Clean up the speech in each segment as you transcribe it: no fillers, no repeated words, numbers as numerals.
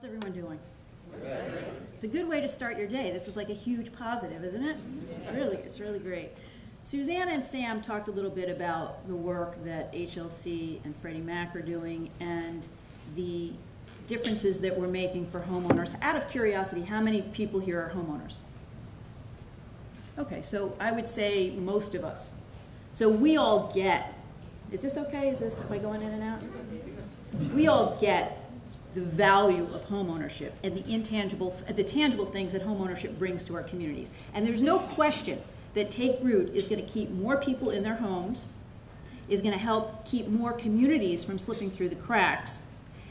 How's everyone doing? It's a good way to start your day. This is like a huge positive, isn't it? It's really great. Susanna and Sam talked a little bit about the work that HLC and Freddie Mac are doing and the differences that we're making for homeowners. Out of curiosity, how many people here are homeowners? Okay, so I would say most of us. So we all get, is this okay? Am I going in and out? We all get the value of homeownership and the tangible things that homeownership brings to our communities. And there's no question that Take Root is going to keep more people in their homes, is going to help keep more communities from slipping through the cracks.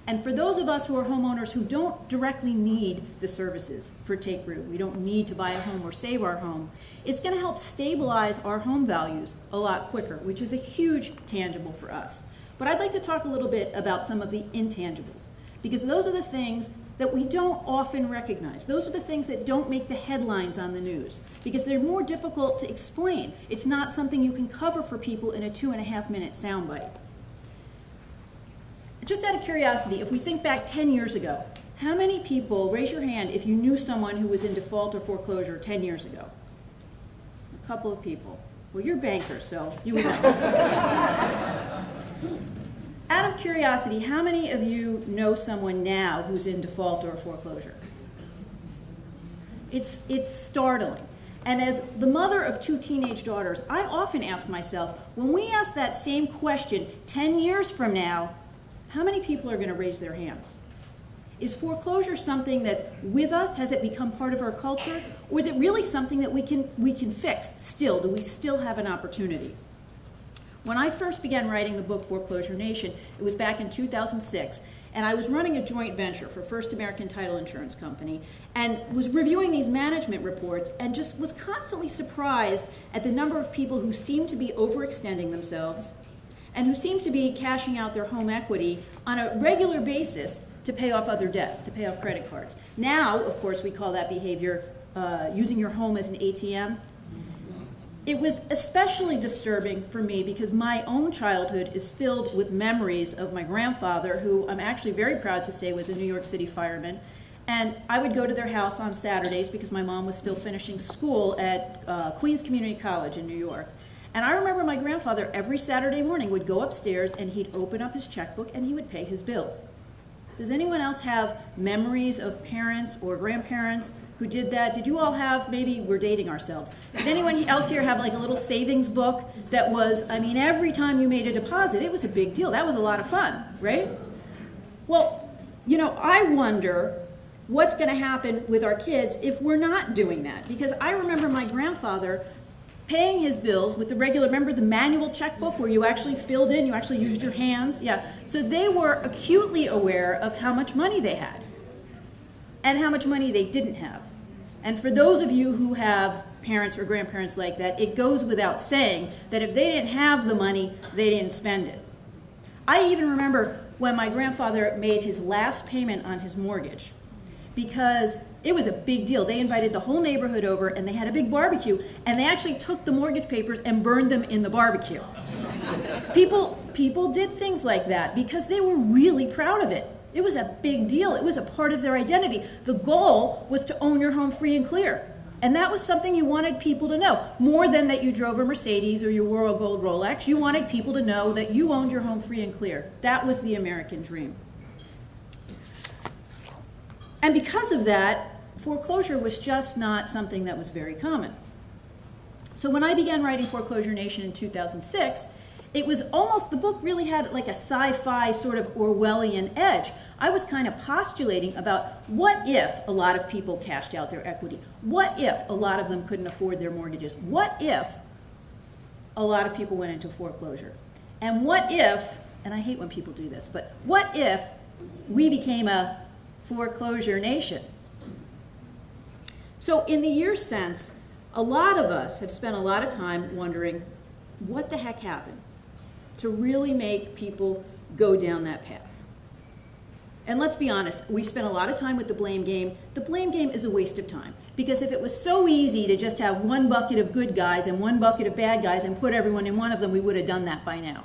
And for those of us who are homeowners who don't directly need the services for Take Root, we don't need to buy a home or save our home, it's going to help stabilize our home values a lot quicker, which is a huge tangible for us. But I'd like to talk a little bit about some of the intangibles, because those are the things that we don't often recognize. Those are the things that don't make the headlines on the news, because they're more difficult to explain. It's not something you can cover for people in a 2.5-minute soundbite. Just out of curiosity, if we think back 10 years ago, how many people, raise your hand if you knew someone who was in default or foreclosure 10 years ago? A couple of people. Well, you're bankers, so you would know. Out of curiosity, how many of you know someone now who's in default or foreclosure? It's startling. And as the mother of 2 teenage daughters, I often ask myself, when we ask that same question 10 years from now, how many people are going to raise their hands? Is foreclosure something that's with us? Has it become part of our culture? Or is it really something that we can fix still? Do we still have an opportunity? When I first began writing the book Foreclosure Nation, it was back in 2006, and I was running a joint venture for First American Title Insurance Company and was reviewing these management reports and just was constantly surprised at the number of people who seemed to be overextending themselves and who seemed to be cashing out their home equity on a regular basis to pay off other debts, to pay off credit cards. Now, of course, we call that behavior using your home as an ATM. It was especially disturbing for me because my own childhood is filled with memories of my grandfather, who I'm actually very proud to say was a New York City fireman. And I would go to their house on Saturdays because my mom was still finishing school at Queens Community College in New York. And I remember my grandfather every Saturday morning would go upstairs and he'd open up his checkbook and he would pay his bills. Does anyone else have memories of parents or grandparents who did that? Did you all have, maybe we're dating ourselves, did anyone else here have like a little savings book that was, I mean, every time you made a deposit, it was a big deal. That was a lot of fun, right? Well, you know, I wonder what's going to happen with our kids if we're not doing that. Because I remember my grandfather paying his bills with the regular, remember the manual checkbook where you actually filled in, you actually used your hands? Yeah. So they were acutely aware of how much money they had and how much money they didn't have. And for those of you who have parents or grandparents like that, it goes without saying that if they didn't have the money, they didn't spend it. I even remember when my grandfather made his last payment on his mortgage, because it was a big deal. They invited the whole neighborhood over and they had a big barbecue, and they actually took the mortgage papers and burned them in the barbecue. People did things like that because they were really proud of it. It was a big deal. It was a part of their identity. The goal was to own your home free and clear. And that was something you wanted people to know. More than that you drove a Mercedes or you wore a gold Rolex, you wanted people to know that you owned your home free and clear. That was the American dream. And because of that, foreclosure was just not something that was very common. So when I began writing Foreclosure Nation in 2006, it was almost, the book really had like a sci-fi sort of Orwellian edge. I was kind of postulating about what if a lot of people cashed out their equity? What if a lot of them couldn't afford their mortgages? What if a lot of people went into foreclosure? And what if, and I hate when people do this, but what if we became a foreclosure nation? So in the years since, a lot of us have spent a lot of time wondering what the heck happened to really make people go down that path. And let's be honest, we spent a lot of time with the blame game. The blame game is a waste of time, because if it was so easy to just have one bucket of good guys and one bucket of bad guys and put everyone in one of them, we would have done that by now.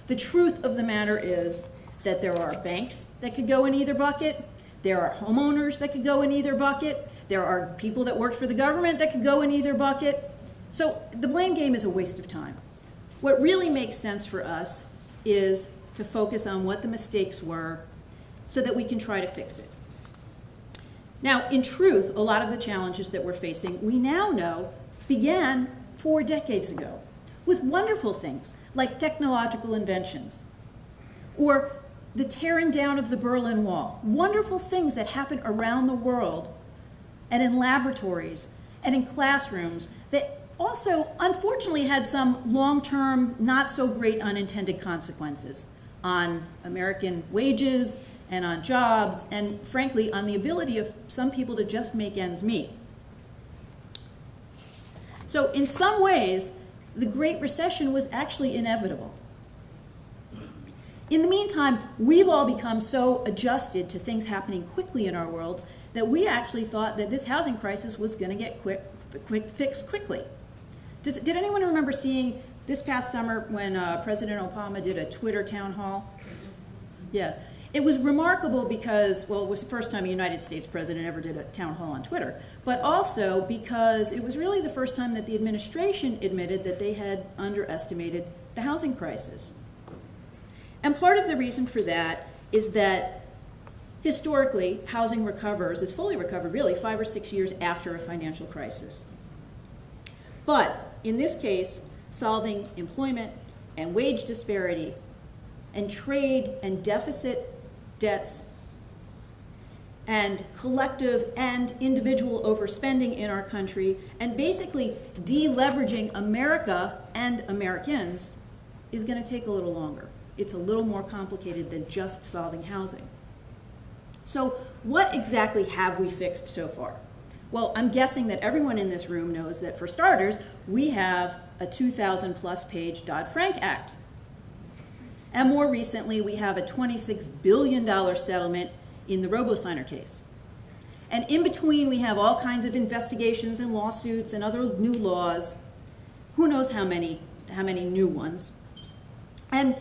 The truth of the matter is that there are banks that could go in either bucket. There are homeowners that could go in either bucket. There are people that worked for the government that could go in either bucket. So the blame game is a waste of time. What really makes sense for us is to focus on what the mistakes were so that we can try to fix it. Now, in truth, a lot of the challenges that we're facing, we now know began 4 decades ago with wonderful things like technological inventions or the tearing down of the Berlin Wall, wonderful things that happen around the world and in laboratories and in classrooms that also, unfortunately, had some long-term, not so great unintended consequences on American wages and on jobs and, frankly, on the ability of some people to just make ends meet. So in some ways, the Great Recession was actually inevitable. In the meantime, we've all become so adjusted to things happening quickly in our worlds that we actually thought that this housing crisis was going to get fixed quickly. Did anyone remember seeing this past summer when President Obama did a Twitter town hall? Yeah. It was remarkable because, well, it was the first time a United States president ever did a town hall on Twitter, but also because it was really the first time that the administration admitted that they had underestimated the housing crisis. And part of the reason for that is that historically, housing recovers, is fully recovered really 5 or 6 years after a financial crisis. But in this case, solving employment and wage disparity and trade and deficit debts and collective and individual overspending in our country and basically deleveraging America and Americans is going to take a little longer. It's a little more complicated than just solving housing. So what exactly have we fixed so far? Well, I'm guessing that everyone in this room knows that, for starters, we have a 2,000-plus page Dodd-Frank Act. And more recently, we have a $26 billion settlement in the RoboSigner case. And in between, we have all kinds of investigations and lawsuits and other new laws. Who knows how many new ones. And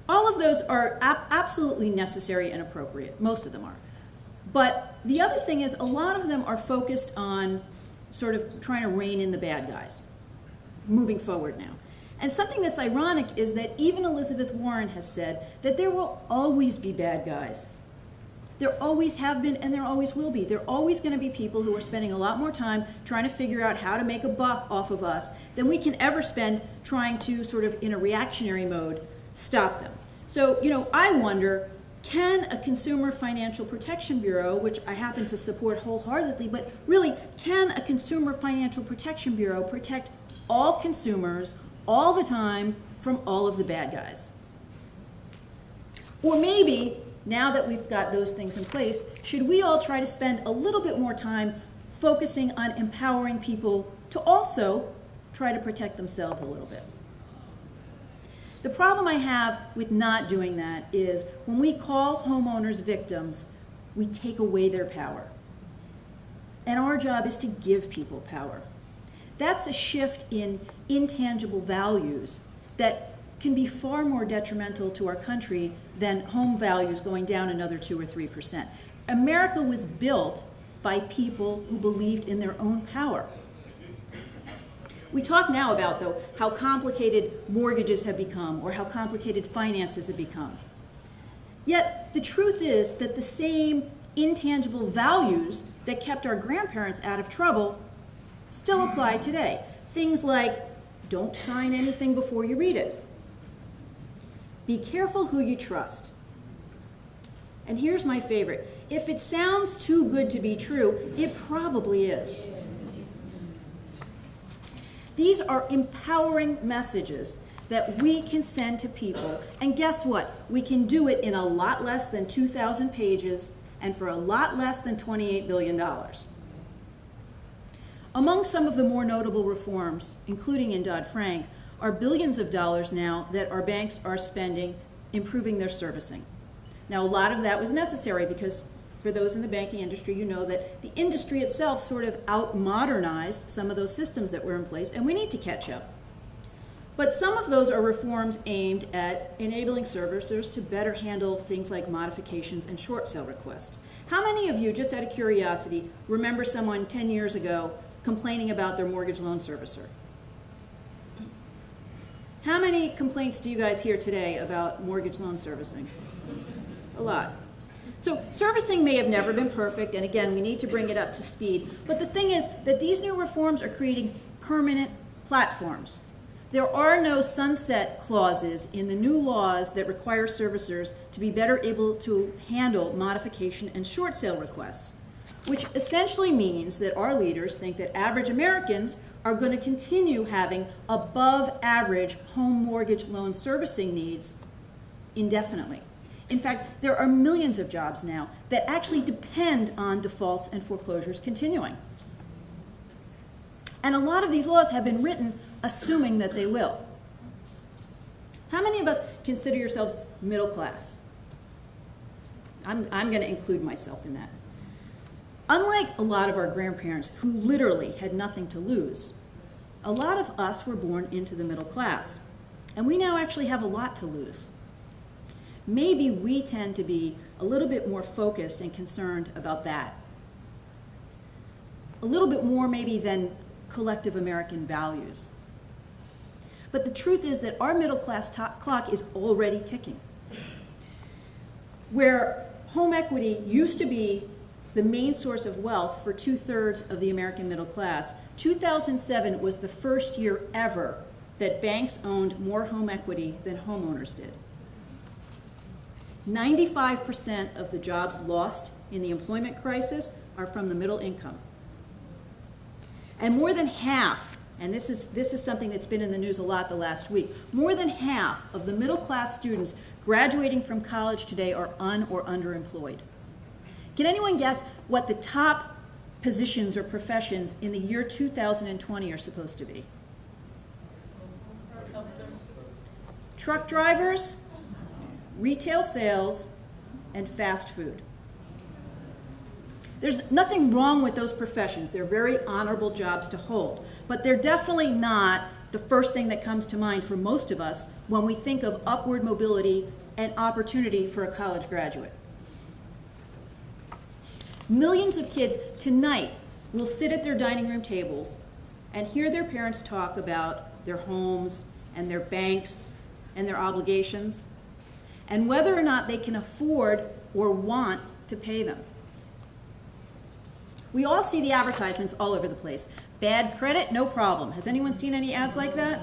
all of those are absolutely necessary and appropriate. Most of them are. But the other thing is a lot of them are focused on sort of trying to rein in the bad guys, moving forward now. And something that's ironic is that even Elizabeth Warren has said that there will always be bad guys. There always have been and there always will be. There are always going to be people who are spending a lot more time trying to figure out how to make a buck off of us than we can ever spend trying to sort of, in a reactionary mode, stop them. So, I wonder, can a Consumer Financial Protection Bureau, which I happen to support wholeheartedly, but really, can a Consumer Financial Protection Bureau protect all consumers all the time from all of the bad guys? Or maybe, now that we've got those things in place, should we all try to spend a little bit more time focusing on empowering people to also try to protect themselves a little bit? The problem I have with not doing that is when we call homeowners victims, we take away their power. And our job is to give people power. That's a shift in intangible values that can be far more detrimental to our country than home values going down another 2 or 3%. America was built by people who believed in their own power. We talk now about, though, how complicated mortgages have become or how complicated finances have become. Yet the truth is that the same intangible values that kept our grandparents out of trouble still apply today. Things like, don't sign anything before you read it. Be careful who you trust. And here's my favorite. If it sounds too good to be true, it probably is. These are empowering messages that we can send to people. And guess what? We can do it in a lot less than 2,000 pages and for a lot less than $28 billion. Among some of the more notable reforms, including in Dodd-Frank, are billions of dollars now that our banks are spending improving their servicing. Now, a lot of that was necessary because for those in the banking industry, you know that the industry itself sort of out-modernized some of those systems that were in place, and we need to catch up. But some of those are reforms aimed at enabling servicers to better handle things like modifications and short sale requests. How many of you, just out of curiosity, remember someone 10 years ago complaining about their mortgage loan servicer? How many complaints do you guys hear today about mortgage loan servicing? A lot. So servicing may have never been perfect, and again, we need to bring it up to speed. But the thing is that these new reforms are creating permanent platforms. There are no sunset clauses in the new laws that require servicers to be better able to handle modification and short sale requests, which essentially means that our leaders think that average Americans are going to continue having above average home mortgage loan servicing needs indefinitely. In fact, there are millions of jobs now that actually depend on defaults and foreclosures continuing. And a lot of these laws have been written assuming that they will. How many of us consider yourselves middle class? I'm going to include myself in that. Unlike a lot of our grandparents who literally had nothing to lose, a lot of us were born into the middle class, and we now actually have a lot to lose. Maybe we tend to be a little bit more focused and concerned about that. A little bit more maybe than collective American values. But the truth is that our middle class clock is already ticking. Where home equity used to be the main source of wealth for 2/3 of the American middle class, 2007 was the first year ever that banks owned more home equity than homeowners did. 95% of the jobs lost in the employment crisis are from the middle income. And more than half, and this is something that's been in the news a lot the last week, more than half of the middle class students graduating from college today are un- or underemployed. Can anyone guess what the top positions or professions in the year 2020 are supposed to be? Truck drivers, retail sales, and fast food. There's nothing wrong with those professions. They're very honorable jobs to hold. But they're definitely not the first thing that comes to mind for most of us when we think of upward mobility and opportunity for a college graduate. Millions of kids tonight will sit at their dining room tables and hear their parents talk about their homes and their banks and their obligations and whether or not they can afford or want to pay them. We all see the advertisements all over the place. Bad credit, no problem. Has anyone seen any ads like that?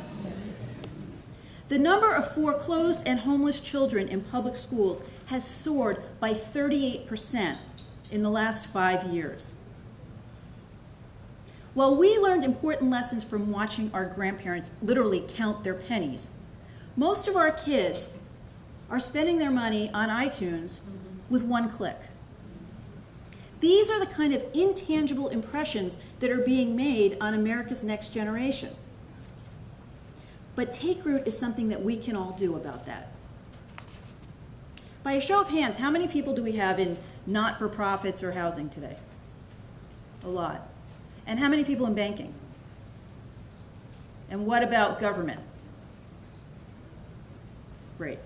The number of foreclosed and homeless children in public schools has soared by 38% in the last 5 years. While we learned important lessons from watching our grandparents literally count their pennies, most of our kids are spending their money on iTunes with one click. These are the kind of intangible impressions that are being made on America's next generation. But take root is something that we can all do about that. By a show of hands, how many people do we have in not-for-profits or housing today? A lot. And how many people in banking? And what about government? Great.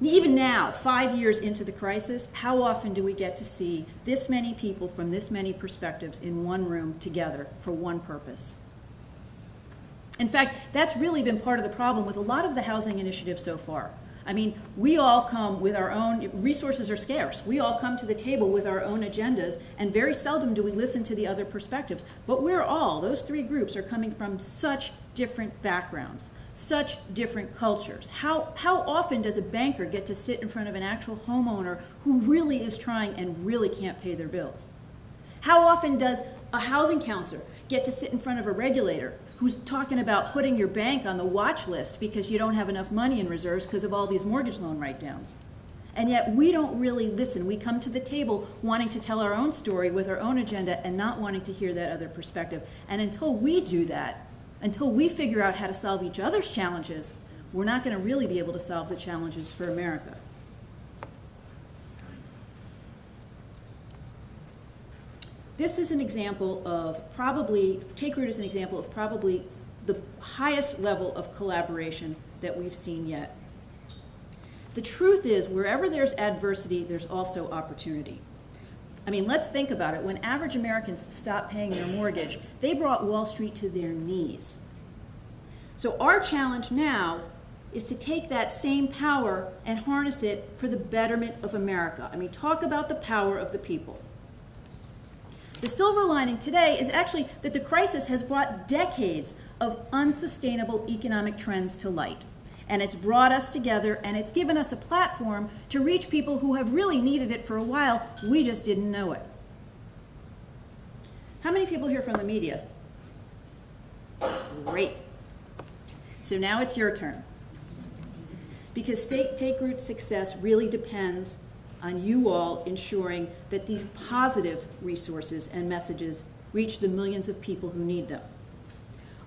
Even now, 5 years into the crisis, how often do we get to see this many people from this many perspectives in one room together for one purpose? In fact, that's really been part of the problem with a lot of the housing initiatives so far. I mean, we all come with our own, resources are scarce. We all come to the table with our own agendas, and very seldom do we listen to the other perspectives. But those three groups are coming from such different backgrounds, such different cultures. How often does a banker get to sit in front of an actual homeowner who really is trying and really can't pay their bills? How often does a housing counselor get to sit in front of a regulator who's talking about putting your bank on the watch list because you don't have enough money in reserves because of all these mortgage loan write-downs? And yet we don't really listen. We come to the table wanting to tell our own story with our own agenda and not wanting to hear that other perspective. And until we do that, until we figure out how to solve each other's challenges, we're not going to really be able to solve the challenges for America. This is an example of take root as an example of probably the highest level of collaboration that we've seen yet. The truth is, wherever there's adversity, there's also opportunity. I mean, let's think about it. When average Americans stopped paying their mortgage, they brought Wall Street to their knees. So our challenge now is to take that same power and harness it for the betterment of America. I mean, talk about the power of the people. The silver lining today is actually that the crisis has brought decades of unsustainable economic trends to light. And it's brought us together, and it's given us a platform to reach people who have really needed it for a while. We just didn't know it. How many people here from the media? Great. So now it's your turn. Because Take Root's success really depends on you all ensuring that these positive resources and messages reach the millions of people who need them.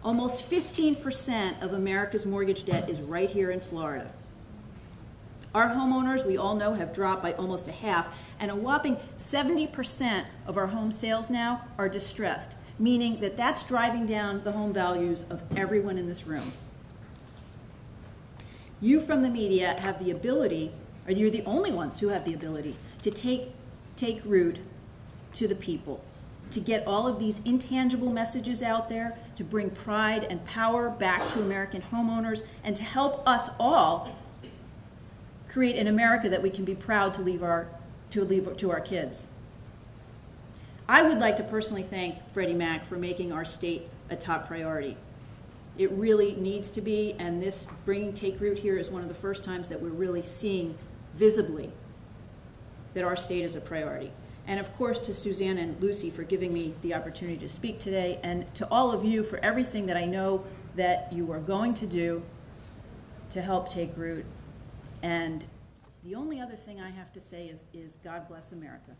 Almost 15% of America's mortgage debt is right here in Florida. Our homeowners, we all know, have dropped by almost a half, and a whopping 70% of our home sales now are distressed, meaning that that's driving down the home values of everyone in this room. You from the media have the ability, or you're the only ones who have the ability, to take root to the people, to get all of these intangible messages out there, to bring pride and power back to American homeowners, and to help us all create an America that we can be proud to leave to our kids. I would like to personally thank Freddie Mac for making our state a top priority. It really needs to be, and this bringing Take Root here is one of the first times that we're really seeing visibly that our state is a priority. And of course to Suzanne and Lucy for giving me the opportunity to speak today, and to all of you for everything that I know that you are going to do to help Take Root. And the only other thing I have to say is God bless America.